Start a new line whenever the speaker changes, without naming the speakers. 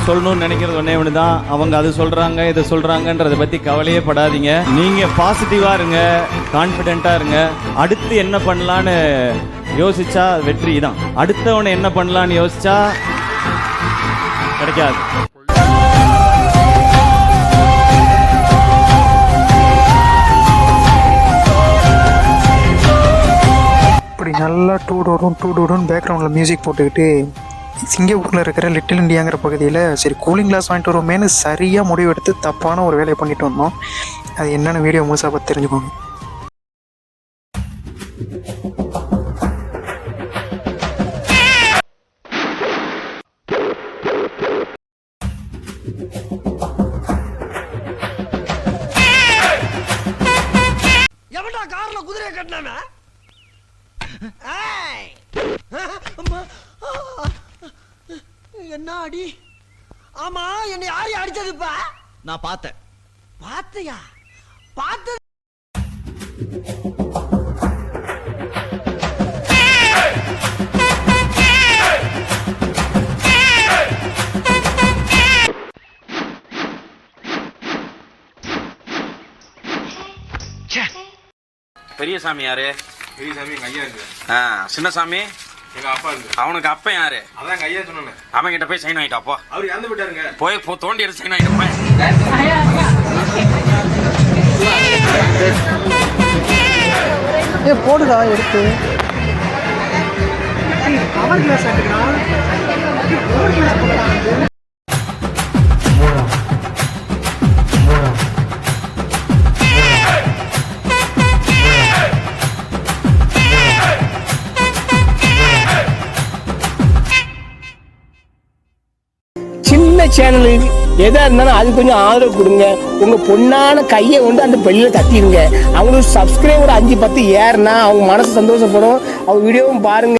சொல்லணும்னு நினைக்கிறது ஒன்னே ஒன்று தான். அவங்க அது சொல்றாங்க இதை சொல்றாங்கன்றதை பத்தி கவலையே படாதீங்க. நீங்க பாசிட்டிவா இருங்க, கான்பிடென்ட்டா இருங்க. அடுத்து என்ன பண்ணலான்னு யோசிச்சா வெற்றி தான். அடுத்தவனை என்ன பண்ணலான்னு யோசிச்சா கிடைக்காது.
இப்படி நல்லா டூ டோரும் பேக்ரவுண்டில் மியூசிக் போட்டுக்கிட்டு சிங்கப்பூரில் இருக்கிற லிட்டில் இண்டியாங்கிற பகுதியில் சரி கூலிங் கிளாஸ் வாங்கிட்டு வருவோமேனு சரியாக முடிவெடுத்து தப்பான ஒரு வேலையை பண்ணிட்டு வந்தோம். அது என்னென்ன வீடியோ முழுசாக பார்த்து தெரிஞ்சுக்கோங்க.
எவன்டா கார்ல குதிரையை கட்டினானா? என்ன அடி? ஆமா, என்னை யாரு அடிச்சதுப்பா?
நான் பார்த்தேன்.
பாத்தையா? பார்த்து
பெரிய சாமி யாரு?
பெரிய சாமி எங்க ஐயா இருக்கு.
சின்ன சாமி
எங்க அப்பா இருக்கு.
அவனுக்கு அப்ப யாரு?
அதான் எங்க ஐயா சொன்னேன்.
அவன் கிட்ட போய் சைன் ஆயிட்டாப்போ.
அவரு இறந்து போயிட்டாருங்க.
போய் தோண்டி எடுத்து சைன் ஆயிட்டப்ப.
போடுதா எடுத்து கவர் கிளாஸ் எடுத்துக்கிறான்.
சின்ன சேனலு எதா இருந்தாலும் அது கொஞ்சம் ஆதரவு கொடுங்க. உங்க பொண்ணான கையை கொண்டு அந்த பெல்லில தட்டிடுங்க. அவங்களுக்கு சப்ஸ்கிரைபர் 5-10 ஏறுனா அவங்க மனசு சந்தோஷப்படும். அவங்க வீடியோவும் பாருங்க.